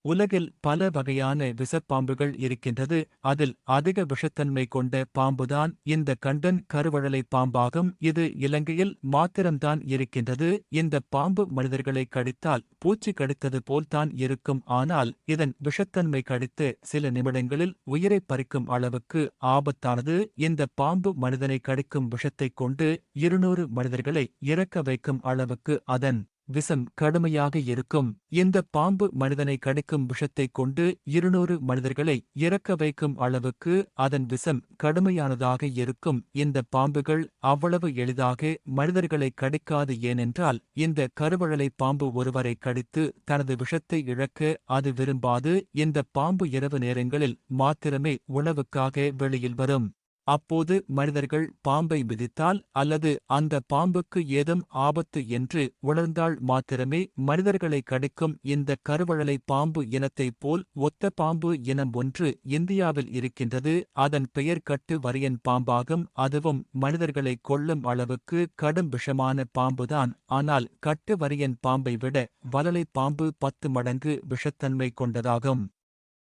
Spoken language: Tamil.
உலகில் பல வகையான விஷப்பாம்புகள் இருக்கின்றது. அதில் அதிக விஷத்தன்மை கொண்ட பாம்புதான் இந்த கண்டன் கருவழலை பாம்பாகும். இது இலங்கையில் மாத்திரம்தான் இருக்கின்றது. இந்த பாம்பு மனிதர்களை கடித்தால் பூச்சி கடித்தது போல்தான் இருக்கும். ஆனால் இதன் விஷத்தன்மை கடித்து சில நிமிடங்களில் உயிரை பறிக்கும் அளவுக்கு ஆபத்தானது. இந்த பாம்பு மனிதனை கடிக்கும் விஷத்தைக் கொண்டு 200 மனிதர்களை இறக்க வைக்கும் அளவுக்கு அதன் விஷம் கடுமையாக இருக்கும். இந்த பாம்பு மனிதனை கடிக்கும் விஷத்தைக் கொண்டு 200 மனிதர்களை இறக்க வைக்கும் அளவுக்கு அதன் விஷம் கடுமையானதாக இருக்கும். இந்த பாம்புகள் அவ்வளவு எளிதாக மனிதர்களை கடிக்காது. ஏனென்றால் இந்த கருவழலை பாம்பு ஒருவரை கடித்து தனது விஷத்தை இழக்க அது விரும்பாது. இந்த பாம்பு இரவு நேரங்களில் மாத்திரமே உணவுக்காக வெளியில் வரும். அப்போது மனிதர்கள் பாம்பை மிதித்தால் அல்லது அந்த பாம்புக்கு ஏதும் ஆபத்து என்று உணர்ந்தால் மாத்திரமே மனிதர்களை கடிக்கும். இந்த கருவழலை பாம்பு இனத்தைப் போல் ஒத்த பாம்பு இனம் ஒன்று இந்தியாவில் இருக்கின்றது. அதன் பெயர் கட்டு வரியன் பாம்பாகும். அதுவும் மனிதர்களை கொல்லும் அளவுக்கு கடும் விஷமான பாம்புதான். ஆனால் கட்டு வரியன் பாம்பை விட வலலை பாம்பு 10 மடங்கு விஷத்தன்மை கொண்டதாகும்.